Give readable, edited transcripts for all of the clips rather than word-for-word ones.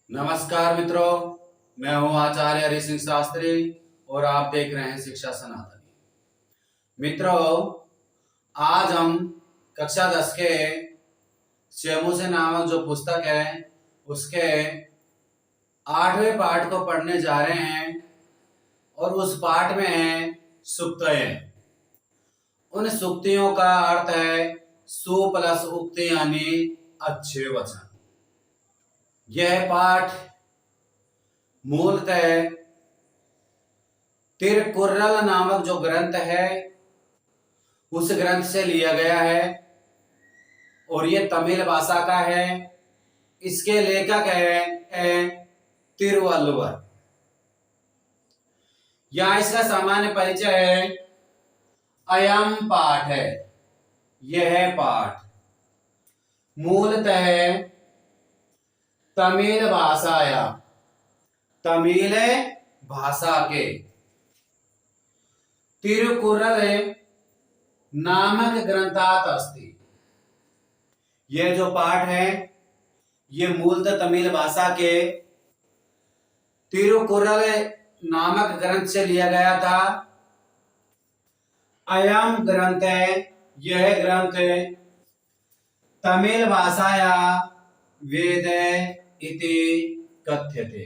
नमस्कार मित्रों, मैं हूं आचार्य हरि सिंह शास्त्री और आप देख रहे हैं शिक्षा सनातनी। मित्रों, आज हम कक्षा 10 के स्वयं से नामक जो पुस्तक है उसके 8वें पाठ को पढ़ने जा रहे हैं और उस पाठ में है सुक्तयें। उन सुक्तियों का अर्थ है सु प्लस उक्ति यानी अच्छे वचन। यह पाठ मूलतः तिरुकुर्रल नामक जो ग्रंथ है उस ग्रंथ से लिया गया है और ये तमिल भाषा का है। इसके लेखक है तिरुवल्लुवर। यहाँ इसका सामान्य परिचय है। अयम पाठ है, यह पाठ मूलतः तमिल भाषा के तिरुकुर्रल नामक ग्रंथात अस्ति। यह जो पाठ है ये मूलतः तमिल भाषा के तिरुकुर्रल नामक ग्रंथ से लिया गया था। अयम ग्रंथ है, यह ग्रंथ तमिल भाषाया वेद इति कथ्यते।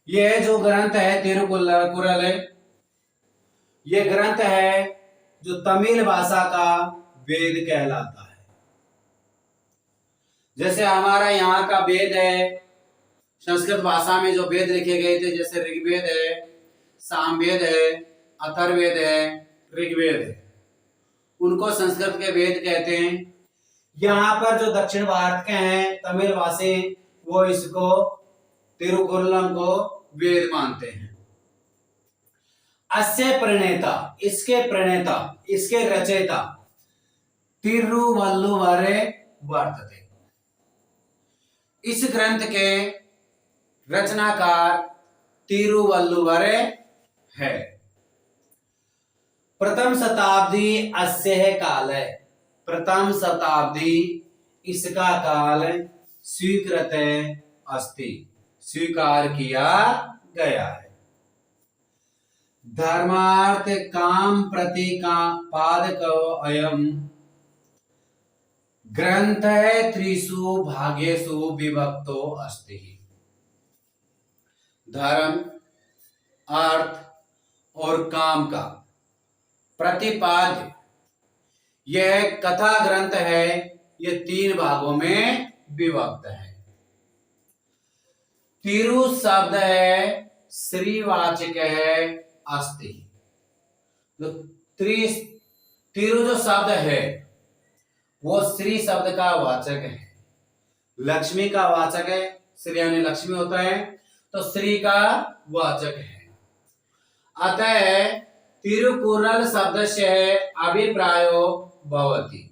यह जो ग्रंथ है तिरुकुर्रल, यह ग्रंथ है जो तमिल भाषा का वेद कहलाता है। जैसे हमारा यहाँ का वेद है, संस्कृत भाषा में जो वेद लिखे गए थे, जैसे ऋग्वेद है, सामवेद है, अथर्ववेद है, ऋग्वेद है, उनको संस्कृत के वेद कहते हैं। यहाँ पर जो दक्षिण भारत के हैं तमिल भाषी, वो इसको तिरुकुर्रल को वेद मानते हैं। अस्य प्रणेता, इसके रचयिता तिरुवल्लुवर वर्तते। इस ग्रंथ के रचनाकार तिरुवल्लुवर है। प्रथम शताब्दी अस्य काल है। प्रथम शताब्दी इसका काल स्वीकृत अस्ति, स्वीकार किया गया है। धर्मार्थ काम प्रतिपादको अयम ग्रंथ त्रिषु भागेषु विभक्तो अस्ति। धर्म, अर्थ और काम का प्रतिपाद्य यह कथा ग्रंथ है, यह 3 भागों में विभक्त है। तिरु शब्द है श्रीवाचक है अस्ति। तिरु जो शब्द है वो श्री शब्द का वाचक है, लक्ष्मी का वाचक है। श्री यानी लक्ष्मी होता है, तो श्री का वाचक है। अतः तिरुकुर्रल शब्द से अभिप्रायो भवति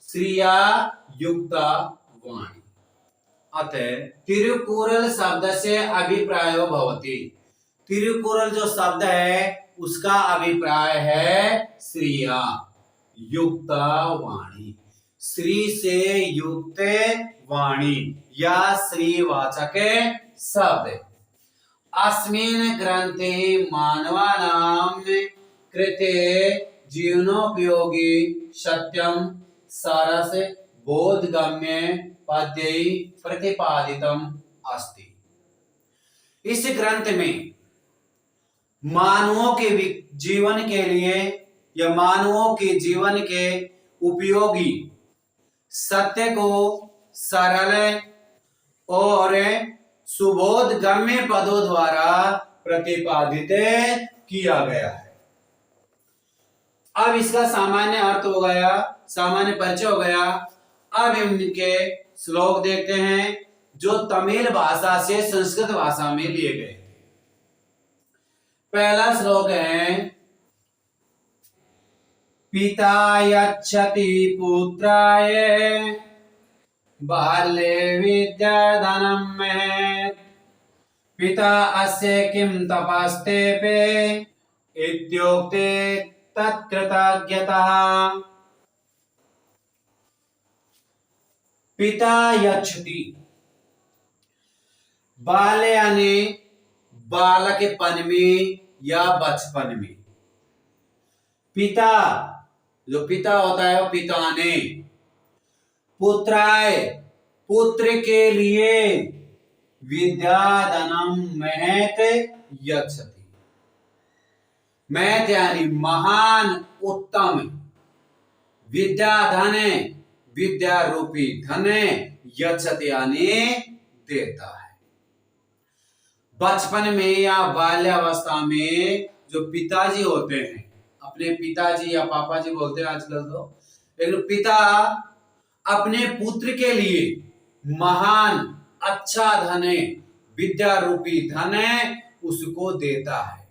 श्रिया युक्ता वाणी। अतः तिरुकुर्रल शब्द से अभिप्रायो भवति, तिरुकुर्रल जो शब्द है उसका अभिप्राय है श्रिया युक्ता वाणी, श्री से युक्त वाणी या श्रीवाचक शब्द। अस्मिन् ग्रंथे मानवानां कृते जीवनोपयोगी सत्यम सारस बोधगम्य पद्यै प्रतिपादितम् अस्ति। इस ग्रंथ में मानवों के जीवन के लिए या मानवों के जीवन के उपयोगी सत्य को सरल और सुबोधगम्य पदों द्वारा प्रतिपादित किया गया है। अब इसका सामान्य अर्थ हो गया, सामान्य परिचय हो गया। अब इनके श्लोक देखते हैं जो तमिल भाषा से संस्कृत भाषा में लिए गए। पहला श्लोक है, पिता यच्छति पुत्राय बाल्ये विद्याधनं महेत् पिता अस्य किं तपस्तेपे इत्युक्ते तत्कृतज्ञतः। पिता यच्छति, बाल्य यानी बालकपन में या बचपन में। पिता, जो पिता होता है वो पिता ने। पुत्राय, पुत्र के लिए। विद्याधनम महत यच्छति, महत यानी महान उत्तम। विद्याधन, विद्या रूपी धन, यच्छति यानी देता है। बचपन में या बाल्यावस्था में जो पिताजी होते हैं, अपने पिताजी या पापा जी बोलते हैं आजकल तो, लेकिन पिता अपने पुत्र के लिए महान अच्छा धन, विद्या रूपी धन उसको देता है।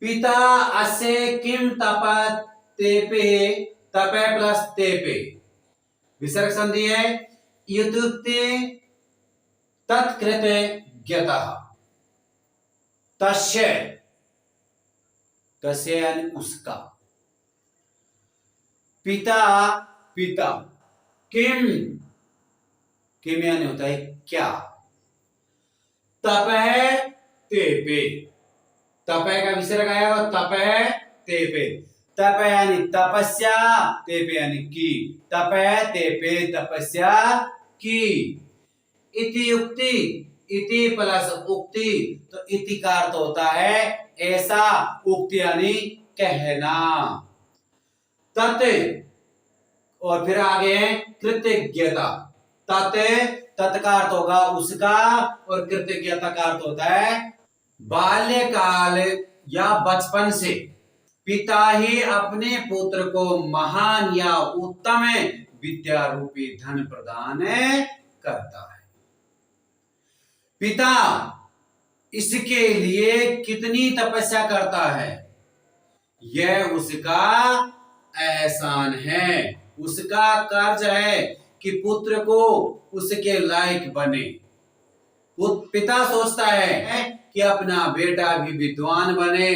पिता अस्य किम तपत तेपे, तपे प्लस तेपे विसर्ग संधि है। युक्ते तत्कृते ज्ञतः, तस्य, तस्य यानी उसका। पिता, पिता। किम, किम यानी होता है क्या। तपः तेपे, तपः का विसर्ग आया और तपः तेपे। तप यानी तपस्या, तेपे यानी की। तपः तेपे तपस्या की। इति युक्ति, इति प्लस उक्ति, तो इति का अर्थ होता है ऐसा, उक्ति यानी कहना। तत्, और फिर आगे कृतज्ञता। तत्, तत् का अर्थ होगा उसका, और कृतज्ञता का अर्थ होता है बाल्यकाल या बचपन से पिता ही अपने पुत्र को महान या उत्तम विद्या रूपी धन प्रदान करता है। पिता इसके लिए कितनी तपस्या करता है, यह उसका एहसान है, उसका कर्ज है कि पुत्र को उसके लायक बने। पिता सोचता है कि अपना बेटा भी विद्वान बने,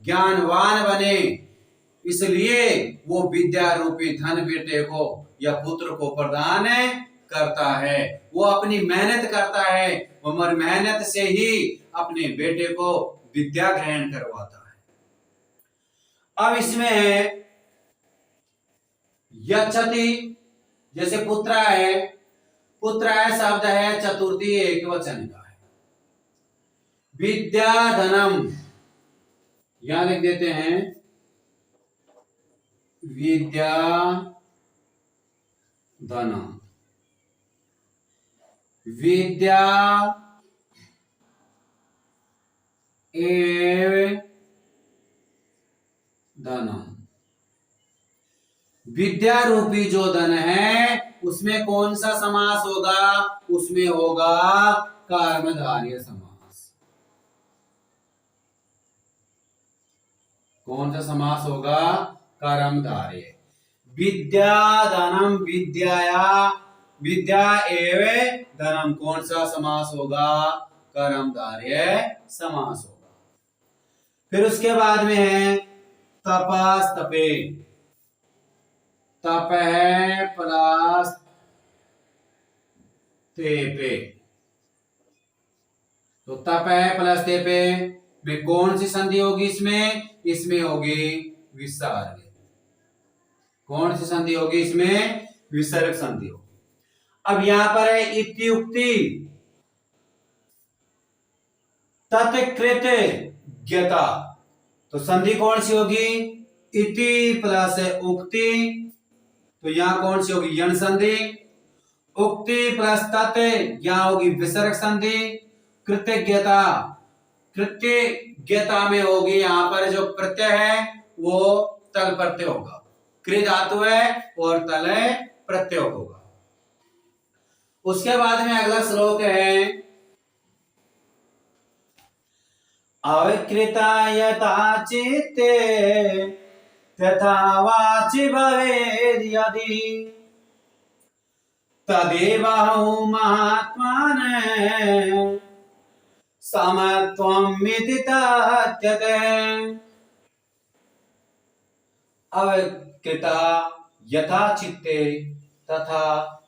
ज्ञानवान बने, इसलिए वो विद्या रूपी धन बेटे को या पुत्र को प्रदान करता है। वो अपनी मेहनत करता है, वो मेहनत से ही अपने बेटे को विद्या ग्रहण करवाता है। अब इसमें है यच्छति, जैसे पुत्र है, पुत्र शब्द है चतुर्थी एक वचन का है। विद्याधनम, यहां लिख देते हैं विद्या धनम। विद्या एव धनम, विद्या रूपी जो धन है उसमें कौन सा समास होगा, उसमें होगा कर्मधारय समास। कौन सा समास होगा, कर्मधारय। विद्याधनम, विद्याया, विद्या एव धनम, कौन सा समास होगा, कर्मधारय समास होगा। फिर उसके बाद में है तपस तपे, तप है प्लस तेपे, तो तप है प्लस तेपे में कौन सी संधि होगी, इसमें, इसमें होगी विसर्ग। कौन सी संधि होगी इसमें, विसर्ग संधि होगी। अब यहां पर है इत्युक्ति तत्कृत ज्ञता, तो संधि कौन सी होगी, इति प्लस उक्ति, तो यहां कौन सी होगी, यण संधि। उक्ति प्लस तत्, यहां होगी विसर्ग संधि। कृतज्ञता, कृतज्ञता में होगी यहां पर जो प्रत्यय है वो तल प्रत्यय होगा। कृ धातु है और तल प्रत्यय होगा। उसके बाद में अगला श्लोक है अविकृता यथा चित्ते तथा वाचि भवेद् यदि तदेव महात्मान समत्वम् इति तथ्यते। अविकृता यथा चित्ते तथा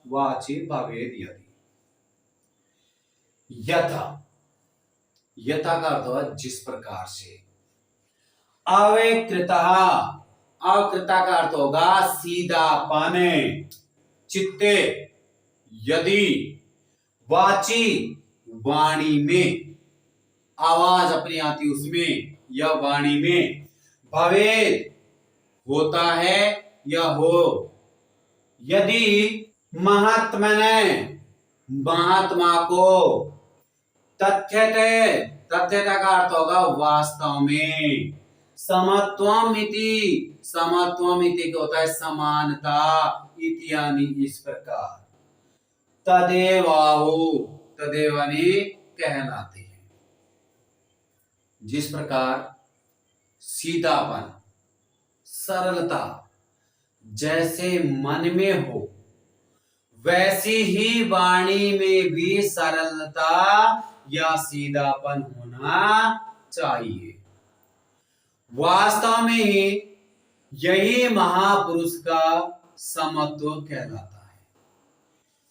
वाचि भवेद् यदि, यथा, यथा का अर्थ हुआ जिस प्रकार से। अविकृता, अकृता का अर्थ होगा सीधापन, चित्ते, यदि, वाची, वाणी में, आवाज अपनी आती उसमें या वाणी में, भवेद, होता है या हो, यदि, महात्मने, महात्मा को, तथ्यते, तथ्यता का अर्थ होगा वास्तव में, समत्वम इति, समत्वम इति होता है समानता, इति यानी इस प्रकार, तदेवाहु, तदेव यानी कहलाते हैं। जिस प्रकार सीधापन, सरलता जैसे मन में हो, वैसी ही वाणी में भी सरलता या सीधापन होना चाहिए। वास्तव में यही महापुरुष का समत्व कहलाता है।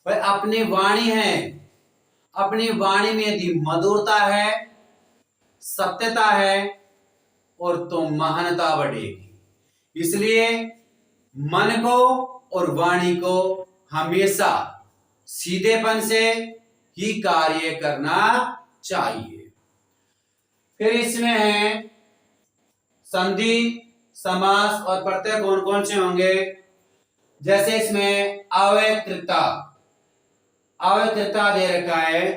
भाई अपनी वाणी है, अपनी वाणी में यदि मधुरता है, सत्यता है, और तो महानता बढ़ेगी। इसलिए मन को और वाणी को हमेशा सीधेपन से ही कार्य करना चाहिए। फिर इसमें है संधि, समास और प्रत्यय कौन कौन से होंगे। जैसे इसमें अव्यकृता, अव्यकृता दे रखा है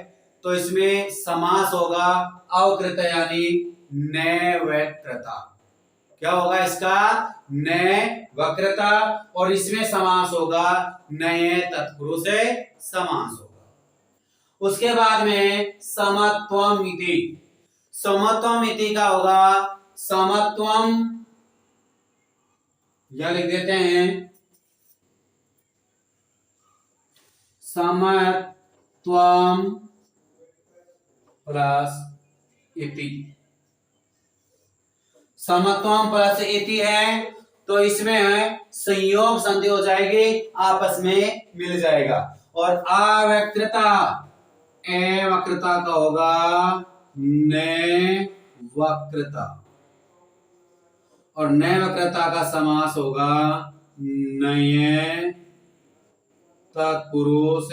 तो इसमें समास होगा अवकृत यानी नैवक्रता। क्या होगा इसका, नैवक्रता, और इसमें समास होगा नए तत्पुरुष से समास होगा। उसके बाद में समत्वम इति, समत्वम इति का होगा समत्वम, यह लिख देते हैं समत्वम प्लस इति, समत्वम प्लस इति है तो इसमें संयोग संधि हो जाएगी, आपस में मिल जाएगा। और अव्यकृता, अवक्रता का होगा नैवक्रता, और नैवक्रता का समास होगा नये तत्पुरुष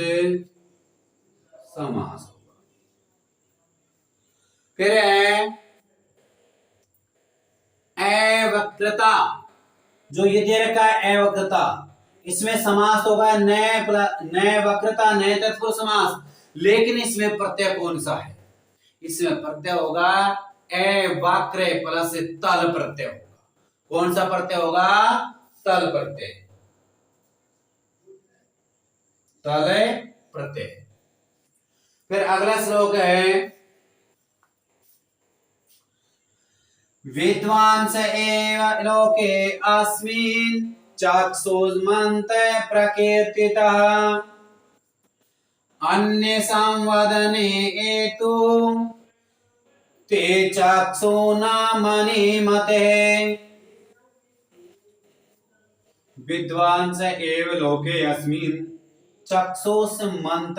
समास होगा। फिर है अवक्रता, जो ये दे रखा है अवक्रता, इसमें समास होगा नए वक्रता, नए तत्पुरुष समास। लेकिन इसमें प्रत्यय कौन सा है, इसमें प्रत्यय होगा अवक्र प्लस तल प्रत्यय होगा। कौन सा प्रत्यय होगा, तल प्रत्यय, तल प्रत्यय। फिर अगला श्लोक है विद्वांस एव लोके अस्मिन् चक्षुष्मन्त प्रकीर्तितः अन्य संवदने एतु ते चक्षुना मनीमते। विद्वांस एव लोके अस्मिन् चक्षुष्मन्त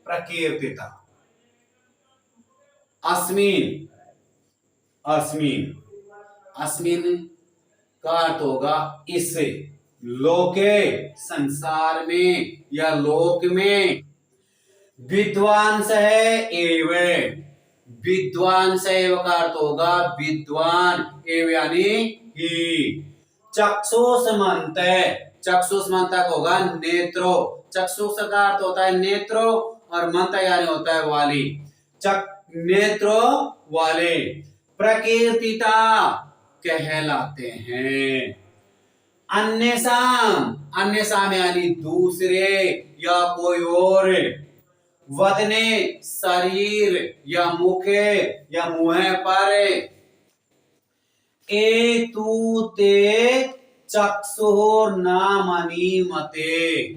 प्रकीर्तितः। अस्मिन्, अस्मिन्, अस्मिन् का अर्थ होगा इस, लोके संसार में या लोक में, विद्वांस है एव, विद्वांस एव का अर्थ होगा विद्वान, एव यानी ही। चक्षुष्मन्त, चक्षुष्मन्त का होगा नेत्रो, चक्षुष का अर्थ होता है नेत्रो और मंत यानी होता है वाली, नेत्रो वाले, प्रकीर्तिता कहलाते हैं। अन्यसाम, अन्यसाम यानी दूसरे या कोई और, वदने शरीर या मुखे या मुंह पर, एतु ते चक्षुर नामनी मते,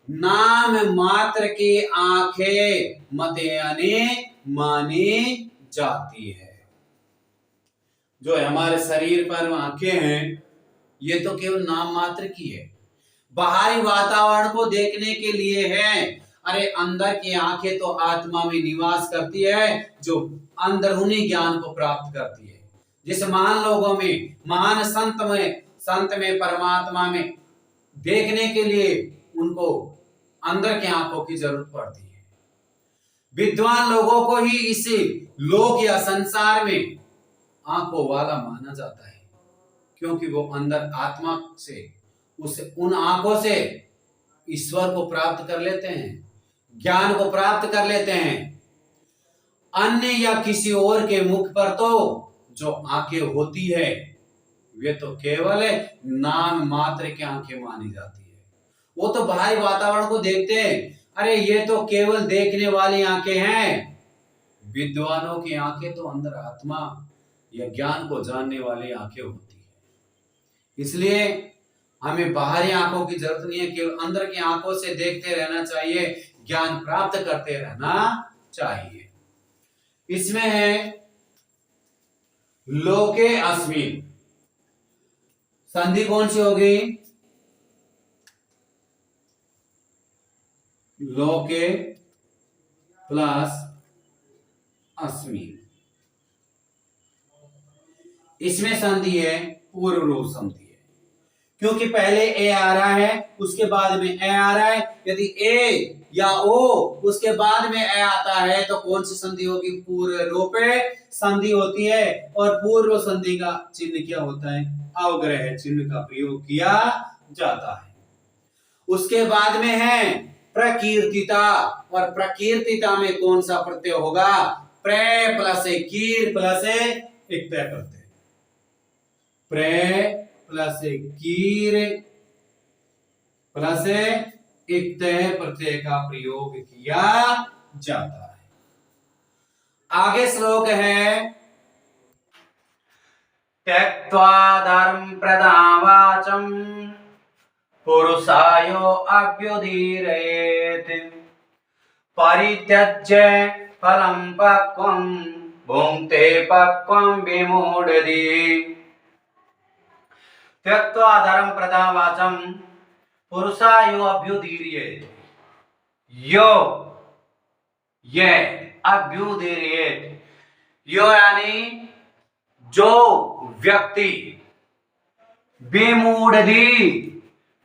नाम मात्र की आंखें मते यानी मानी जाती है। जो हमारे शरीर पर आंखें हैं ये तो केवल नाम मात्र की है, बाहरी वातावरण को देखने के लिए है। अरे अंदर की आंखें तो आत्मा में निवास करती है, जो अंदरूनी ज्ञान को प्राप्त करती है। जिस महान लोगों में, महान संत में परमात्मा में देखने के लिए उनको अंदर की आंखों की जरूरत पड़ती है। विद्वान लोगों को ही इस लोक या संसार में आंखों वाला माना जाता है, क्योंकि वो अंदर आत्मा से उन आंखों से ईश्वर को प्राप्त कर लेते हैं, ज्ञान को प्राप्त कर लेते हैं। अन्य या किसी और के मुख पर तो जो आंखें होती है वे तो केवल नाम मात्र की आंखें मानी जाती है। वो तो बाहरी वातावरण को देखते हैं, अरे ये तो केवल देखने वाली आंखें हैं। विद्वानों की आंखें तो अंदर आत्मा या ज्ञान को जानने वाली आंखें होती है। इसलिए हमें बाहरी आंखों की जरूरत नहीं है, केवल अंदर की आंखों से देखते रहना चाहिए, ज्ञान प्राप्त करते रहना चाहिए। इसमें है लोके अस्मिन्, संधि कौन सी होगी? लोके प्लस अस्मिन्। इसमें संधि है पूर्व रूप संधि है, क्योंकि पहले ए आ रहा है, उसके बाद में ए आ रहा है। यदि ए या ओ उसके बाद में ए आता है तो कौन सी संधि होगी? पूर्व रूप संधि होती है। और पूर्व संधि का चिन्ह क्या होता है? अवग्रह चिन्ह का प्रयोग किया जाता है। उसके बाद में है प्रकीर्तिता, और प्रकीर्तिता में कौन सा प्रत्यय होगा? प्र प्लस कीर प्लस इक्तय प्रत्यय। प्र प्लस कीर प्लस इक्तय प्रत्यय का प्रयोग किया जाता है। आगे श्लोक है त्यक्त्वा धर्म प्रदां वाचम् पुरुषायो अभ्युदीरयेत् परित्यज्य फलं पक्वं भुङ्क्ते पक्वं विमूढधीः। त्यक्त्वा धर्म प्रदां वाचम् पुरुषायो अभ्युदीरयेत्। यो ये अभ्युदीरयेत्, यो यानी जो व्यक्ति विमूढ़धि,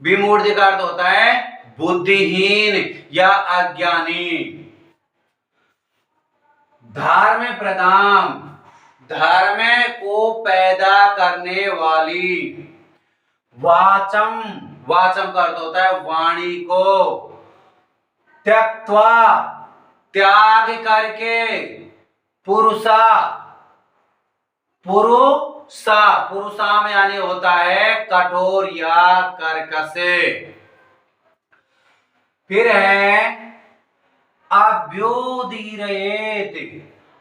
विमूढ़ का अर्थ होता है बुद्धिहीन या अज्ञानी। धर्म प्रदान, धर्म को पैदा करने वाली। वाचम, वाचम का अर्थ होता है वाणी को। त्यक्त्वा, त्याग करके। पुरुषा, पुरुषा में यानी होता है कठोर या कर्कश। फिर है अभ्युदीरयेत्,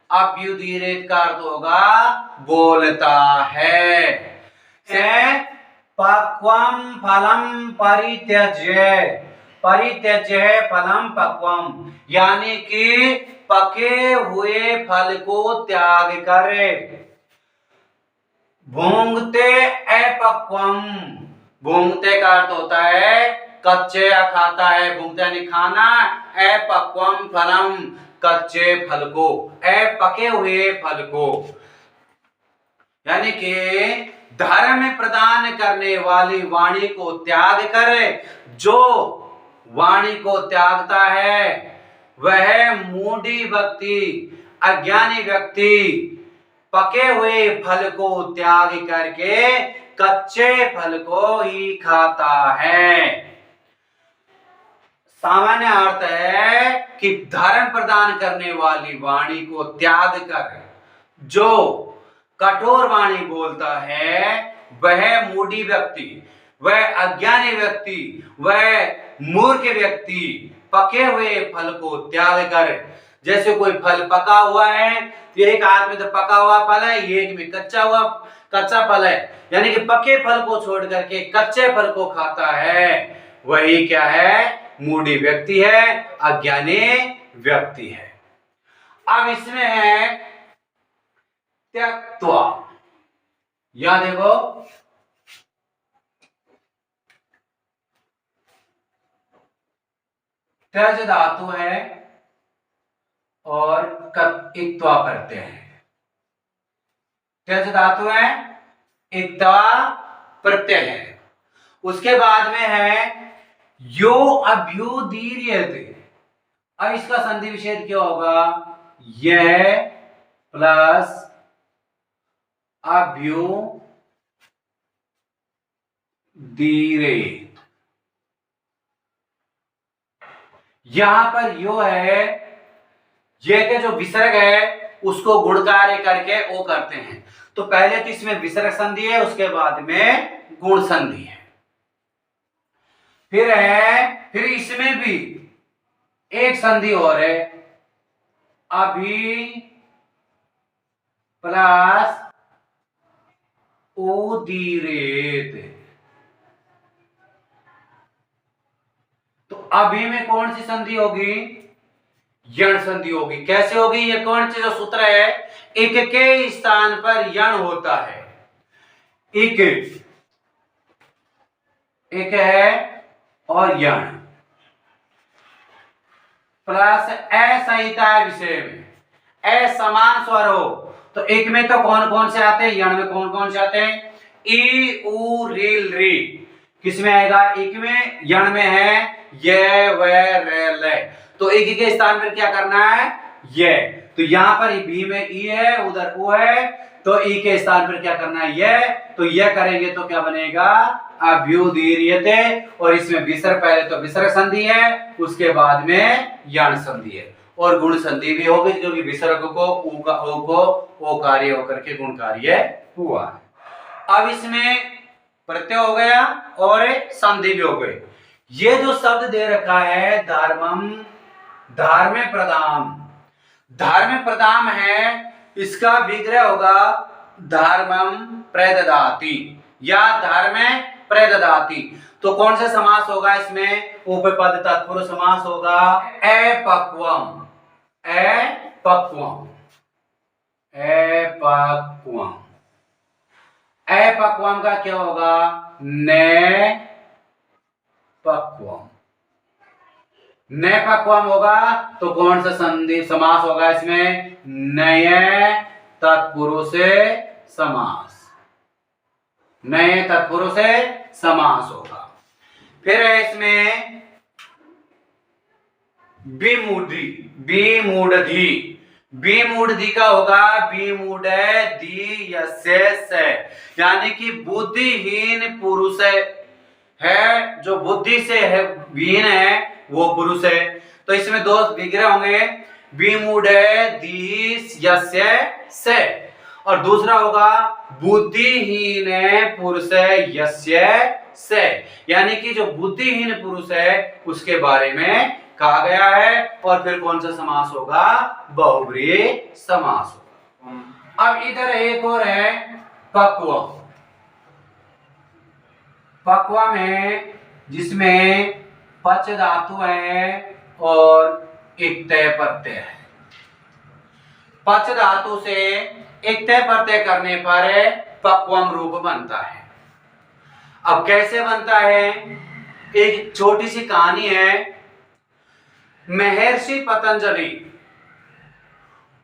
अभ्युदीरयेत् का अर्थ होगा बोलता है। पक्वम फलम परित्यज्य, परित्यज्य है फलम पक्वम, यानी कि पके हुए फल को त्याग करे। भुंगते अपक्वम, भुंगते का अर्थ होता है कच्चे या खाता है, भुंगते यानी खाना। अपक्वम फलम, कच्चे फल को, पके हुए फल को, यानी कि धर्म प्रदान करने वाली वाणी को त्याग करे। जो वाणी को त्यागता है वह मूढ़ी व्यक्ति, अज्ञानी व्यक्ति पके हुए फल को त्याग करके कच्चे फल को ही खाता है। सामान्य अर्थ है कि धर्म प्रदान करने वाली वाणी को त्याग कर जो कठोर वाणी बोलता है वह मूढ़ी व्यक्ति, वह अज्ञानी व्यक्ति, वह मूर्ख व्यक्ति पके हुए फल को त्याग कर। जैसे कोई फल पका हुआ है तो एक हाथ में तो पका हुआ फल है, एक में कच्चा फल है, यानी कि पके फल को छोड़ करके कच्चे फल को खाता है, वही क्या है? मूढ़ी व्यक्ति है, अज्ञानी व्यक्ति है। अब इसमें है त्यक्त्वा, या देखो त्यज धातु है और इक्त्वा प्रत्यय है। त्यज धातु है, इक्त्वा प्रत्यय है। उसके बाद में है यो अभ्युदीर्यते। अब इसका संधि विच्छेद क्या होगा? यह प्लस अभ्युदीरेत। यहां पर यो है, ये के जो विसर्ग है उसको गुण कार्य करके वो करते हैं। तो पहले तो इसमें विसर्ग संधि है, उसके बाद में गुण संधि है। फिर इसमें भी एक संधि और है, अभी प्लस उदीरेत। तो अभी में कौन सी संधि होगी? यण संधि होगी। कैसे होगी? ये कौन सी जो सूत्र है, एक के स्थान पर यण होता है। एक है और यण प्लस असहिता विषय में असमान स्वर हो तो एक में तो कौन कौन से आते हैं, यण में कौन कौन से आते हैं? ई उ रील री। किस में आएगा? एक में। यण में है ये व रे ले। तो एक के स्थान पर क्या करना है? ये। तो यहां पर बी में ई है, उधर ओ है, तो ई के स्थान पर क्या करना है? ये। तो ये करेंगे तो क्या बनेगा? अभ्युदीर्यते। और इसमें विसर्ग, पहले तो विसर्ग संधि है, उसके बाद में यण संधि है और गुण संधि भी होगी, क्योंकि विसर्ग को उ का ओ को ओ कार्य होकर के गुण कार्य हुआ है। अब इसमें प्रत्यय हो गया और संधि भी हो गई। ये जो शब्द दे रखा है धर्मम, धार्म्य प्रदाम, धार्म्य प्रदाम है, इसका विग्रह होगा धर्मम प्रददाति या धर्म्य प्रददाति। तो कौन सा समास होगा इसमें? उपपद तत्पुरुष समास होगा। अपक्वम, अपक्वम, अपक्वम। अपक्वम का क्या होगा? ने पक्वम। नैपक्वम होगा तो कौन सा संधि समास होगा इसमें? नय तत्पुरुष समास, नए तत्पुरुष समास होगा। फिर है इसमें विमूढ़ी, विमूढ़ी, विमूढ़ी का होगा विमूढ़ी यस्य से, यानी कि बुद्धिहीन पुरुष है, जो बुद्धि से है विहीन है वो पुरुष है। तो इसमें दो विग्रह होंगे, विमूढ़ी यस्य से, और दूसरा होगा बुद्धिहीन पुरुष यस्य से, यानी कि जो बुद्धिहीन पुरुष है उसके बारे में कहा गया है। और फिर कौन सा समास होगा? बहुव्रीहि समास होगा। अब इधर एक और है पक्वम। पक्वम है जिसमें पच धातु है और इक्तय प्रत्यय है। पच धातु से इक्तय प्रत्यय करने पर पक्वम रूप बनता है। अब कैसे बनता है? एक छोटी सी कहानी है। महर्षि पतंजलि,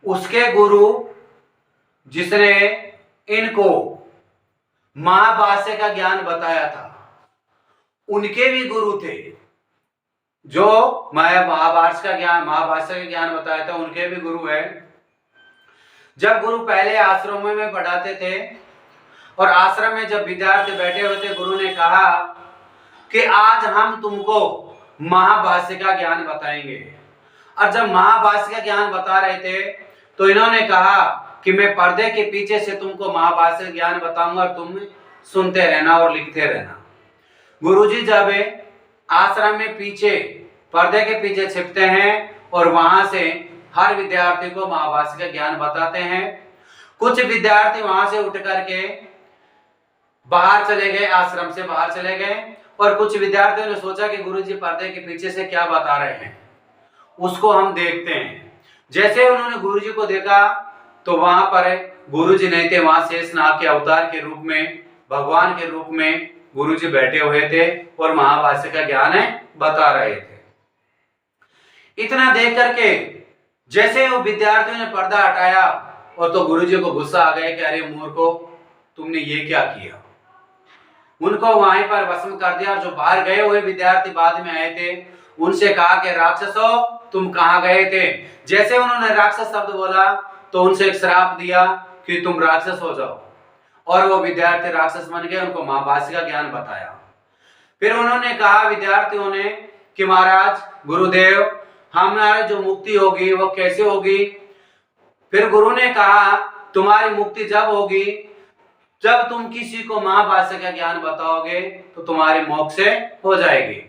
उसके गुरु जिसने इनको महाभाष्य का ज्ञान बताया था, उनके भी गुरु थे जो महाभाष्य का ज्ञान बताया था, उनके भी गुरु है। जब गुरु पहले आश्रम में पढ़ाते थे और आश्रम में जब विद्यार्थी बैठे हुए थे, गुरु ने कहा कि आज हम तुमको महाभाष्य का ज्ञान बताएंगे। और जब महाभाष्य का ज्ञान बता रहे थे तो इन्होंने कहा कि मैं पर्दे के पीछे से तुमको महाभाष्य का ज्ञान बताऊंगा और तुम सुनते रहना और लिखते रहना। गुरुजी जब आश्रम में पीछे पर्दे के पीछे छिपते हैं और वहां से हर विद्यार्थी को महाभाष्य का ज्ञान बताते हैं। कुछ विद्यार्थी वहां से उठ करके बाहर चले गए, आश्रम से बाहर चले गए, और कुछ विद्यार्थियों ने सोचा कि गुरुजी पर्दे के पीछे से क्या बता रहे हैं, उसको हम देखते हैं। जैसे उन्होंने गुरुजी को देखा तो वहां पर गुरुजी नहीं थे, वहां शेषनाग के अवतार के रूप में, भगवान के रूप में गुरुजी बैठे हुए थे और महाभाष्य का ज्ञान बता रहे थे। इतना देख करके जैसे वो विद्यार्थियों ने पर्दा हटाया और तो गुरुजी को गुस्सा आ गया कि अरे मूर्खो, तुमने ये क्या किया। उनको वहीं पर भस्म कर दिया। और जो बाहर गए हुए विद्यार्थी बाद में आए थे, उनसे कहा कि राक्षसों, तुम कहां गए थे। जैसे उन्होंने राक्षस शब्द बोला तो उनसे एक श्राप दिया कि तुम राक्षस हो जाओ, और वो विद्यार्थी राक्षस बन गए। उनको महाभाष्य का ज्ञान बताया। फिर उन्होंने कहा विद्यार्थियों ने कि महाराज गुरुदेव, हमारी जो मुक्ति होगी वो कैसे होगी। फिर गुरु ने कहा तुम्हारी मुक्ति जब होगी जब तुम किसी को महाभाष्य का ज्ञान बताओगे तो तुम्हारी मोक्ष हो जाएगी,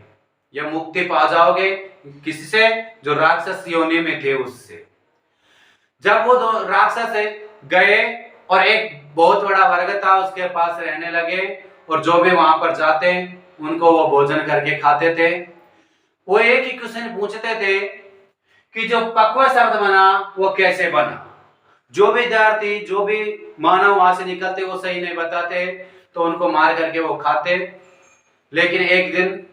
या मुक्ति पा जाओगे। किसी से? जो राक्षस योनि में थे उससे। जब वो दो राक्षस गए और एक बहुत बड़ा वर्ग था उसके पास रहने लगे, और जो भी वहां पर जाते उनको वो भोजन करके खाते थे। वो एक ही क्वेश्चन पूछते थे कि जो पक्वा शब्द बना वो कैसे बना। जो विद्यार्थी, जो भी मानव वहां से निकलते वो सही नहीं बताते तो उनको मार करके वो खाते। लेकिन एक दिन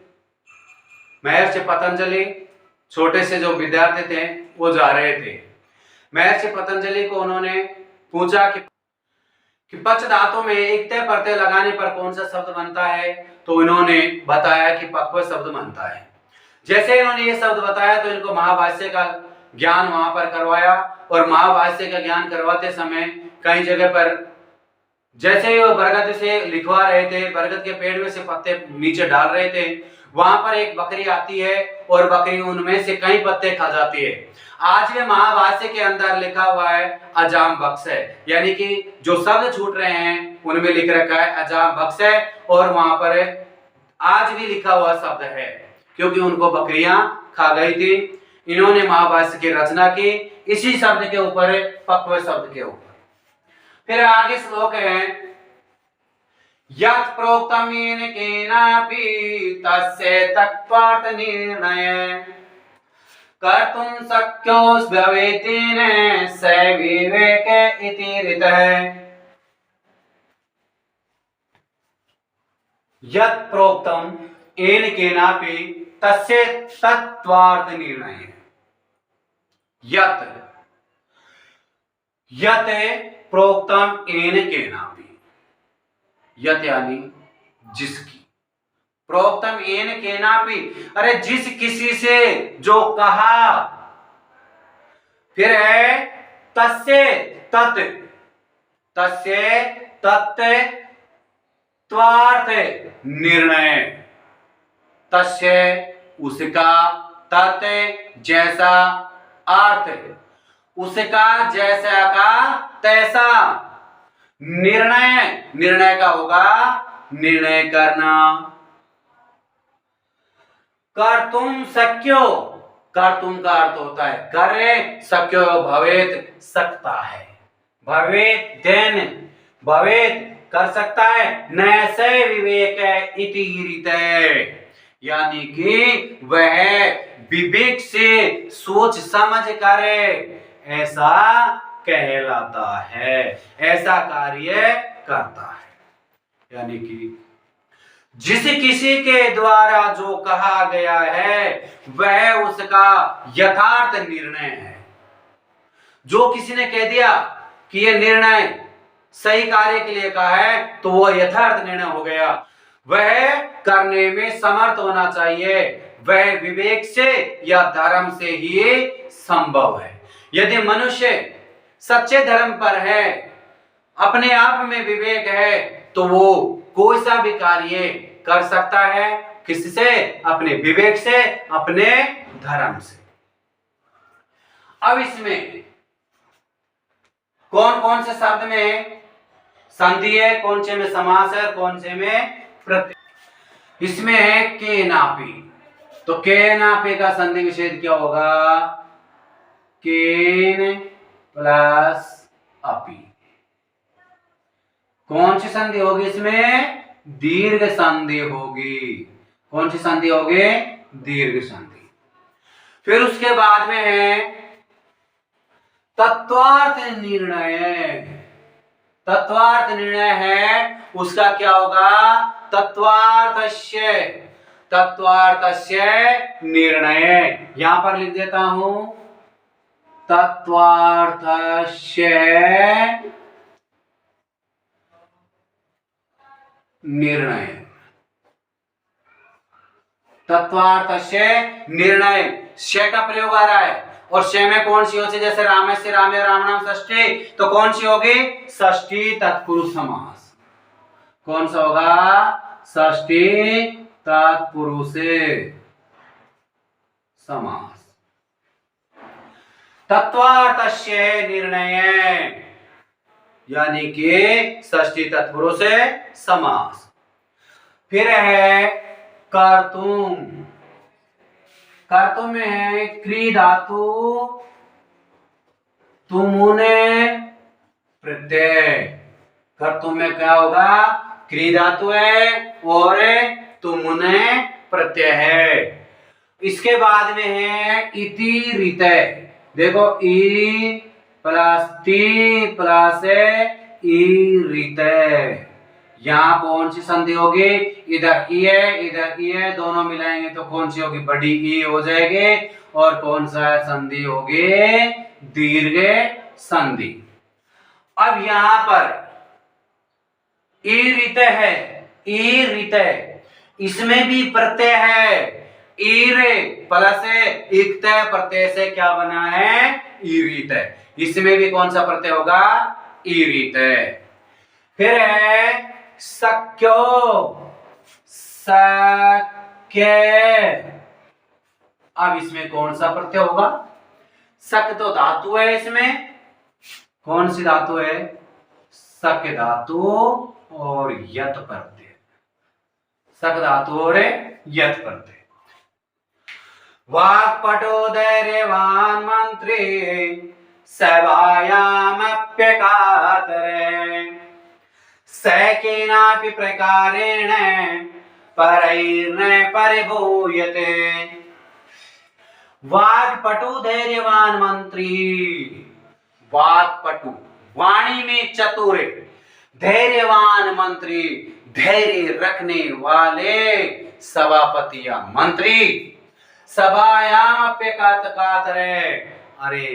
महर्षि पतंजलि, छोटे से जो विद्यार्थी थे, वो जा रहे थे। महर्षि पतंजलि को उन्होंने पूछा कि पंच धातु में इक्ते प्रत्यय लगाने पर कौन सा शब्द बनता है, तो इन्होंने बताया कि पक्व शब्द बनता है। जैसे इन्होंने ये शब्द बताया तो इनको महाभाष्य का ज्ञान वहां पर करवाया। और महाभाष्य का ज्ञान करवाते समय कई जगह पर जैसे ही वो बरगद से लिखवा रहे थे, बरगद के पेड़ में से पत्ते नीचे डाल रहे थे, वहां पर एक बकरी आती है और बकरी उनमें से कई पत्ते खा जाती है। आज भी महाभाष्य के अंदर लिखा हुआ है अजाम बक्स है, यानी कि जो शब्द छूट रहे हैं उनमें लिख रखा है अजाम बक्स है, और वहां पर आज भी लिखा हुआ शब्द है, क्योंकि उनको बकरियां खा गई थी। इन्होंने महाभाष्य की रचना की इसी शब्द के ऊपर, पक्व शब्द के ऊपर। फिर आगे श्लोक है यत् प्रोक्तम येन केनापि तस्य तत्त्वार्थ निर्णय कर्तुं शक्योऽस्भवेतेन स विवेक इति ऋतः। यत् प्रोक्तम येन केनापि तस्य तत्त्वार्थ निर्णय। यत् प्रोक्तम येन केनापि, यत् यानी जिसकी, प्रोक्तम येन केनापि, अरे जिस किसी से जो कहा। फिर है तस्य तत्, तस्य तत्त्वार्थ निर्णय। तस्य उसका, तत् जैसा, अर्थ उसका जैसा का तैसा। निर्णय, निर्णय का होगा निर्णय करना। कर्तुम शक्यो, कर्तुम का अर्थ होता है करे, शक्यो भवेत सकता है, भवेत देन, भवेत कर सकता है, नैसे विवेक इति रीते, यानी कि वह विवेक से सोच समझ करे ऐसा कहलाता है, ऐसा कार्य करता है। यानी कि जिस किसी के द्वारा जो कहा गया है वह उसका यथार्थ निर्णय है। जो किसी ने कह दिया कि यह निर्णय सही कार्य के लिए कहा है तो वह यथार्थ निर्णय हो गया। वह करने में समर्थ होना चाहिए, वह विवेक से या धर्म से ही संभव है। यदि मनुष्य सच्चे धर्म पर है, अपने आप में विवेक है, तो वो कोई सा भी कार्य कर सकता है। किससे? अपने विवेक से, अपने धर्म से। अब इसमें कौन कौन से शब्द में संधि है, कौन से में समास है, कौन से में प्रत्यय। इसमें है केनापि, तो केनापि का संधि विच्छेद क्या होगा? केन प्लस अपि। कौन सी संधि होगी इसमें? दीर्घ संधि होगी। कौन सी संधि होगी? दीर्घ संधि। फिर उसके बाद में है तत्वार्थ निर्णय। तत्वार्थ निर्णय है, उसका क्या होगा? तत्वार्थस्य। तत्वार्थस्य निर्णय, यहां पर लिख देता हूं तत्वार्थस्य निर्णय। तत्वार्थस्य निर्णय, श का प्रयोग आ रहा है और श में कौन सी होती है, जैसे राम से रामे राम नाम षष्ठी, तो कौन सी होगी, षष्ठी तत्पुरुष समास। कौन सा होगा, षष्ठी तत्पुरुष समास। तत्वार्थस्य निर्णय यानी कि षष्ठी तत्पुरुष समास। फिर है कर्तुम, कर्तुम में है क्री धातु तुमुने प्रत्यय। कर्तुम में क्या होगा, क्री धातु है और तुमुने प्रत्यय है। इसके बाद में है इति रीतय, देखो ई प्लस टी प्लस ई रीतय, यहाँ कौन सी संधि होगी, इधर ई है इधर ई है, दोनों मिलाएंगे तो कौन सी होगी, बड़ी ई हो जाएगी, और कौन सा संधि होगी, दीर्घ संधि। अब यहां पर ई रीतय है, ई रीतय, इसमें भी प्रत्यय है, ईरे प्लस इक्तय प्रत्यय से क्या बना है, ईरितय। इसमें भी कौन सा प्रत्यय होगा, ईरितय। फिर है सक्यो, सक्य, अब इसमें कौन सा प्रत्यय होगा, सक तो धातु है, इसमें कौन सी धातु है, सक धातु और यत प्रत्यय, सक धातु और यत प्रत्यय। वाक्पटो धैर्यवान मंत्री सभायामप्यकातरे सकेनापि प्रकारेण परैर्न परिभूयते। वाक्पटु धैर्यवान मंत्री, वाक्पटु वाणी में चतुर, धैर्यवान मंत्री धैर्य रखने वाले सभापति या मंत्री, सभायाम पे कातरे, अरे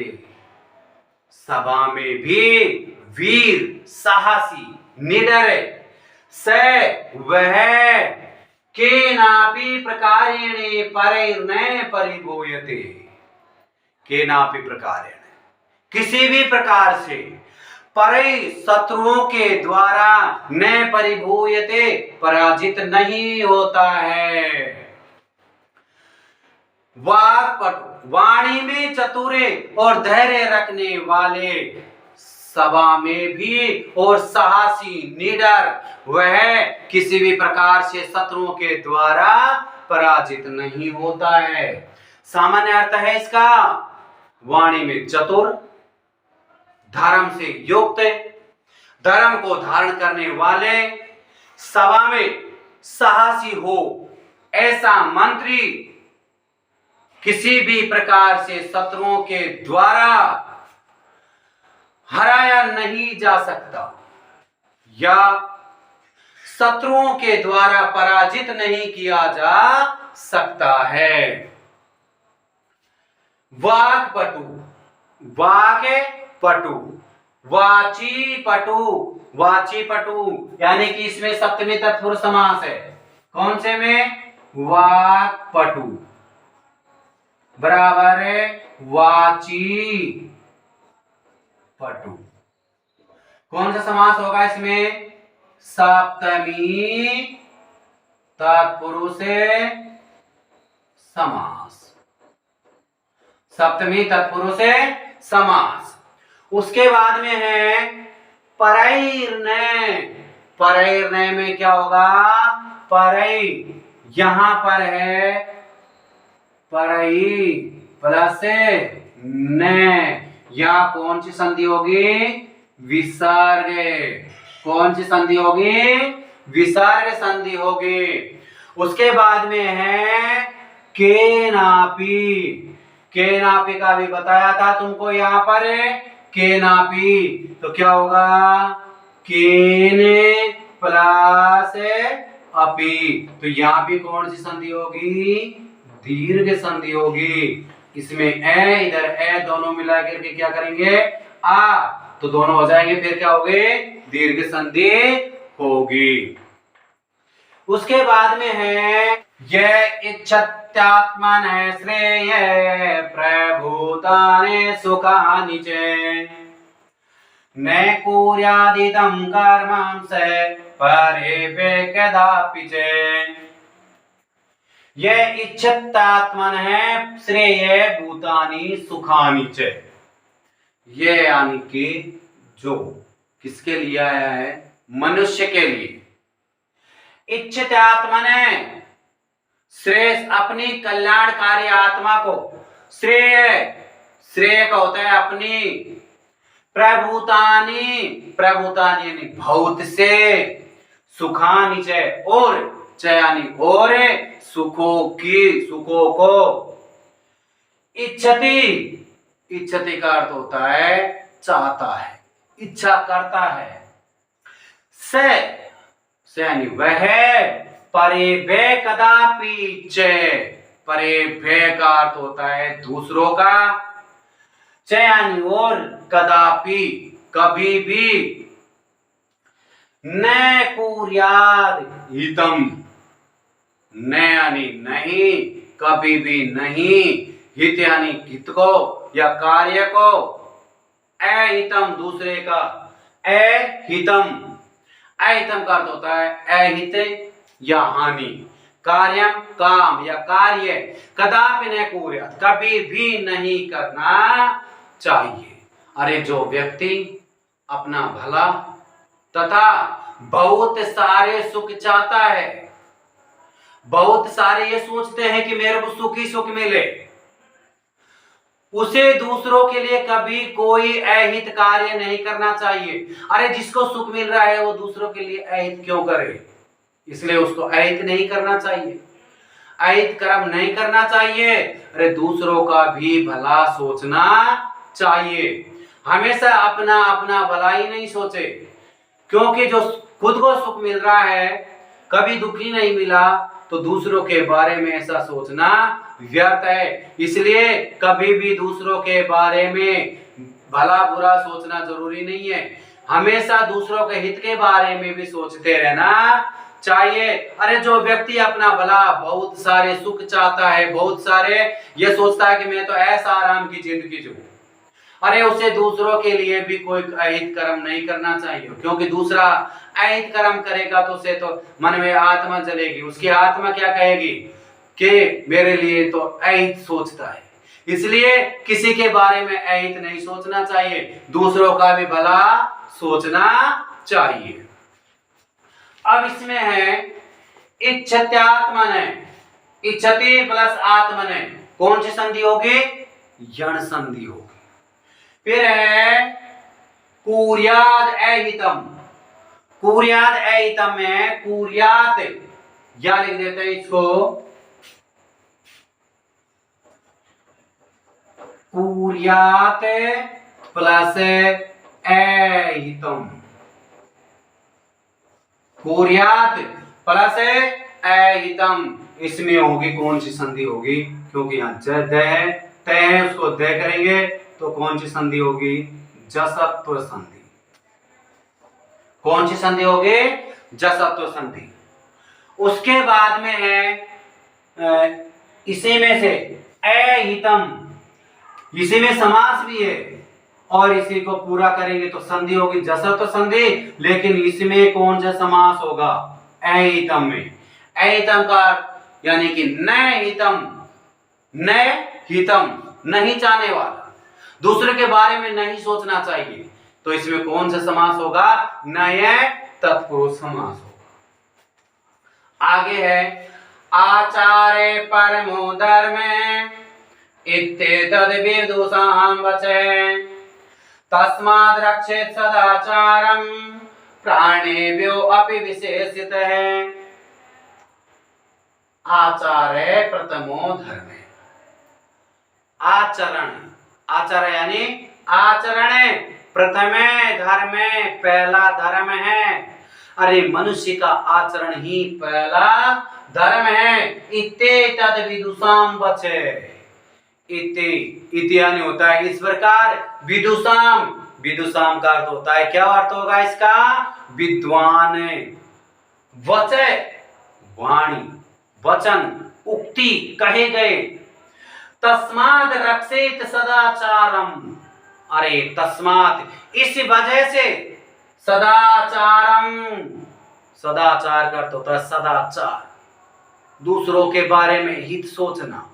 सभा में भी वीर साहसी निडर स वह केनापि प्रकारेण परैर्न परिभूयते। केनापि प्रकारेण किसी भी प्रकार से, परे शत्रुओं के द्वारा न परिभूयते पराजित नहीं होता है। वाक्पटु वाणी में चतुरे और धैर्य रखने वाले, सभा में भी और साहसी निडर, वह किसी भी प्रकार से शत्रुओं के द्वारा पराजित नहीं होता है। सामान्य अर्थ है इसका, वाणी में चतुर, धर्म से युक्त, धर्म को धारण करने वाले, सभा में साहसी हो ऐसा मंत्री किसी भी प्रकार से शत्रुओं के द्वारा हराया नहीं जा सकता या शत्रुओं के द्वारा पराजित नहीं किया जा सकता है। वाक्पटु, वाक्पटु, वाचीपटु, वाचीपटु यानी कि इसमें सप्तमी तत्पुरुष समास है। कौन से में, वाक्पटु बराबर है वाची पटु। कौन सा समास होगा इसमें, सप्तमी तत्पुरुष समास, सप्तमी तत्पुरुष समास। उसके बाद में है परैर्न, परैर्न में क्या होगा, परै, यहां पर है परई प्लस न, या कौन सी संधि होगी, विसर्ग। कौन सी संधि होगी, विसर्ग संधि होगी। उसके बाद में है केनापि, केनापि का भी बताया था तुमको, यहां पर केनापि तो क्या होगा, केने प्लस अपि। तो यहाँ भी कौन सी संधि होगी? दीर्घ संधि होगी। इसमें ए इधर ए दोनों मिला करके क्या करेंगे? आ, तो दोनों हो जाएंगे, फिर क्या हो गए? दीर्घ संधि होगी। उसके बाद में है यह इच्छत्यात्मन श्रेय प्रभूतानि सुखानि च न कुर्यादिदं कर्मं स परे कदापि च। यह इच्छत्यात्मन है श्रेय भूतानि सुखानि च। ये यानी कि जो किसके लिए आया है? मनुष्य के लिए। इच्छत्यात्मने श्रेष्ठ अपनी कल्याणकारी आत्मा को, श्रेय श्रेय का होता है अपनी, प्रभूतानि प्रभूतानि यानी भौत से, सुखानि च और च यानी और सुखों की, सुखों को, इच्छति इच्छति का अर्थ होता है चाहता है, इच्छा करता है। से यानी वह परेभ्य कदापि च, परेभ्य का अर्थ होता है दूसरों का, च यानी और, कदापि कभी भी, न कुर्याद हितम, न यानी नहीं, कभी भी नहीं, हित यानी हित को या कार्य को, अहितम दूसरे का, अहितम अहितम का अर्थ होता है अहित या हानि, कार्यम काम या कार्य, कदापि न कुर्यात् कभी भी नहीं करना चाहिए। अरे जो व्यक्ति अपना भला तथा बहुत सारे सुख चाहता है, बहुत सारे ये सोचते हैं कि मेरे को सुख ही सुख मिले, उसे दूसरों के लिए कभी कोई अहित कार्य नहीं करना चाहिए। अरे जिसको सुख मिल रहा है वो दूसरों के लिए अहित क्यों करे? इसलिए उसको अहित नहीं करना चाहिए, अहित कर्म नहीं करना चाहिए। अरे दूसरों का भी भला सोचना चाहिए, हमेशा अपना अपना भला ही नहीं सोचे, क्योंकि जो खुद को सुख मिल रहा है, कभी दुखी नहीं मिला, तो दूसरों के बारे में ऐसा सोचना व्यर्थ है। इसलिए कभी भी दूसरों के बारे में भला बुरा सोचना जरूरी नहीं है, हमेशा दूसरों के हित के बारे में भी सोचते रहना चाहिए। अरे जो व्यक्ति अपना भला, बहुत सारे सुख चाहता है, बहुत सारे ये सोचता है कि मैं तो ऐसा आराम की जिंदगी जीऊं, अरे उसे दूसरों के लिए भी कोई अहित कर्म नहीं करना चाहिए, क्योंकि दूसरा अहित कर्म करेगा तो उसे तो मन में आत्मा जलेगी, उसकी आत्मा क्या कहेगी कि मेरे लिए तो अहित सोचता है। इसलिए किसी के बारे में अहित नहीं सोचना चाहिए, दूसरों का भी भला सोचना चाहिए। अब इसमें है इच्छत्यात्मने, इच्छति प्लस आत्मने, कौन सी संधि होगी? यण संधि होगी। फिर है कुर्याद अहितम, कुर्याद अहितम में कुर्यात या लिख देते हैं इसको, कुर्यात प्लस अहितम, कुर्यात प्लस अहितम, इसमें होगी कौन सी संधि होगी? क्योंकि यहाँ ज है, त है, उसको द करेंगे तो कौन सी संधि होगी? जसत्व संधि। कौन सी संधि होगी? जसत्व संधि। उसके बाद में है इसी में से अहितम, इसी में समास भी है और इसी को पूरा करेंगे तो संधि होगी जसत्व संधि, लेकिन इसमें कौन सा समास होगा? अहितम में। अहितम का यानी कि न हितम, न हितम नहीं चाहने वाला, दूसरे के बारे में नहीं सोचना चाहिए, तो इसमें कौन सा समास होगा? नय तत्पुरुष समास होगा। आगे है आचार्य परमो धर्मे इत्येतद् विदुषां वचः तस्माद् रक्षेत् सदाचारं प्राणेभ्यो अपि विशेषितः। आचार्य प्रथमो धर्मे, आचरण, आचरण यानी आचरण प्रथमे धर्मे, पहला धर्म है। अरे मनुष्य का आचरण ही पहला धर्म है। इते तद विदुषाम बचे। इति यानी होता है इस प्रकार, विदुषाम, विदुषाम का अर्थ होता है, क्या अर्थ होगा इसका? विद्वान। वचय वाणी, वचन, उक्ति, कहे गए। तस्माद रक्षेत सदाचारम। अरे तस्मात, इस वजह से, सदाचारम, सदाचार का अर्थ होता है सदाचार, दूसरों के बारे में हित सोचना।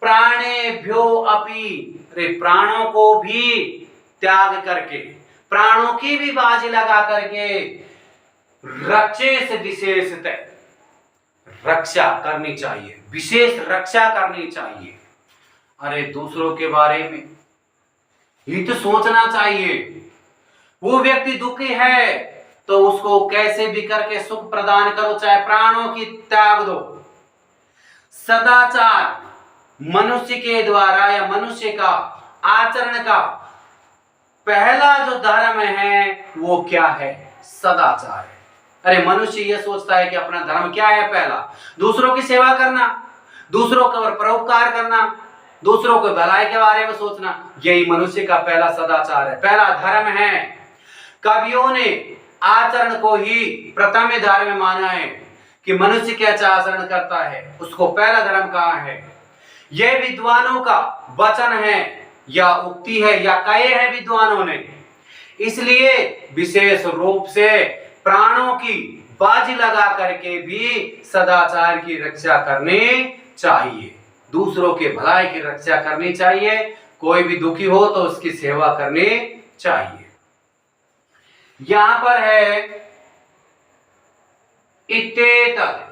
प्राणेभ्यो अपि, रे प्राणों को भी त्याग करके, प्राणों की भी बाजी लगा करके, रक्षे विशेषतः, रक्षा करनी चाहिए, विशेष रक्षा करनी चाहिए। अरे दूसरों के बारे में हित सोचना चाहिए। वो व्यक्ति दुखी है तो उसको कैसे भी करके सुख प्रदान करो, चाहे प्राणों की त्याग दो। सदाचार मनुष्य के द्वारा या मनुष्य का आचरण का पहला जो धर्म है वो क्या है? सदाचार है। अरे मनुष्य ये सोचता है कि अपना धर्म क्या है? पहला दूसरों की सेवा करना, दूसरों का परोपकार करना, दूसरों को भलाई के बारे में सोचना, यही मनुष्य का पहला सदाचार है, पहला धर्म है। कवियों ने आचरण को ही प्रथम धर्म माना है कि मनुष्य कैसा आचरण करता है उसको पहला धर्म कहा है। यह विद्वानों का वचन है या उक्ति है या कहे है विद्वानों ने, इसलिए विशेष रूप से प्राणों की बाजी लगा करके भी सदाचार की रक्षा करनी चाहिए, दूसरों के भलाई की रक्षा करनी चाहिए। कोई भी दुखी हो तो उसकी सेवा करनी चाहिए। यहां पर है इत्येतद,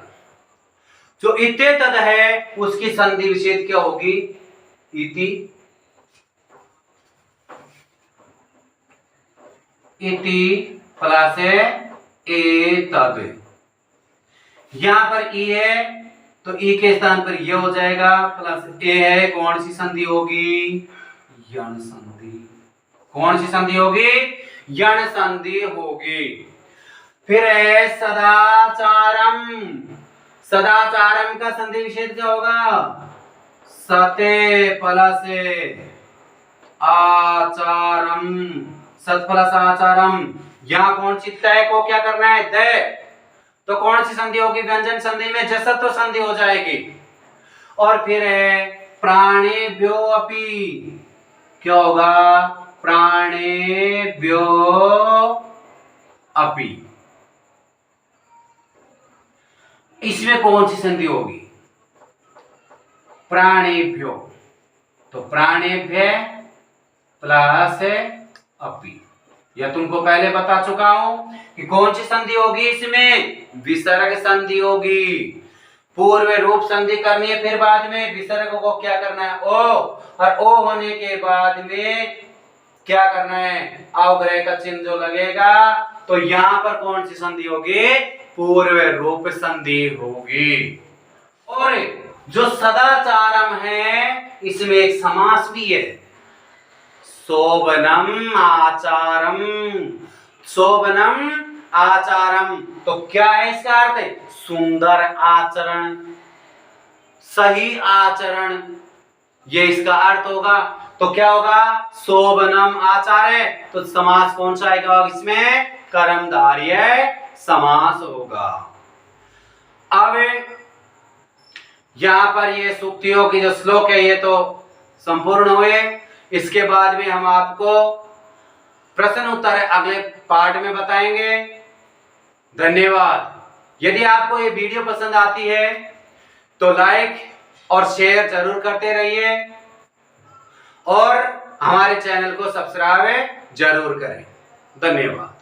जो इत्येतद है उसकी संधि विच्छेद क्या होगी? इति, इति प्लस एतद। यहां पर ई है तो ई के स्थान पर ये हो जाएगा, प्लस ए है, कौन सी संधि होगी? यण संधि। कौन सी संधि होगी? यण संधि होगी। फिर है सदाचारम। सदाचारम का संधि विच्छेद क्या होगा? सते प्लस आचारम, सत प्लस आचारम। यहां कौन सी तय को क्या करना है? दे, तो कौन सी संधि होगी? व्यंजन संधि में जसत्व संधि हो जाएगी। और फिर है प्राणेभ्यो अपि, क्या होगा? प्राणेभ्यो अपि। इसमें कौन सी संधि होगी? प्राणेभ्यो, तो प्राणेभ्य प्लस अपि। यह तुमको पहले बता चुका हूं कि कौन सी संधि होगी इसमें? विसर्ग संधि होगी। पूर्व रूप संधि करनी है, फिर बाद में विसर्ग को क्या करना है? ओ, और ओ होने के बाद में क्या करना है? अवग्रह का चिन्ह जो लगेगा, तो यहां पर कौन सी संधि होगी? पूर्व रूप संधि होगी। और जो सदाचारम है इसमें एक समास भी है, शोभनम आचारम। शोभनम आचारम, तो क्या है इसका अर्थ? सुंदर आचरण, सही आचरण, ये इसका अर्थ होगा। तो क्या होगा? शोभनम आचार है, तो समास कौन सा आएगा इसमें? कर्मधारय समास होगा। अब यहां पर ये सूक्तियों की जो श्लोक है ये तो संपूर्ण हुए। इसके बाद में हम आपको प्रश्न उत्तर अगले पार्ट में बताएंगे। धन्यवाद। यदि आपको ये वीडियो पसंद आती है तो लाइक और शेयर जरूर करते रहिए और हमारे चैनल को सब्सक्राइब जरूर करें। धन्यवाद।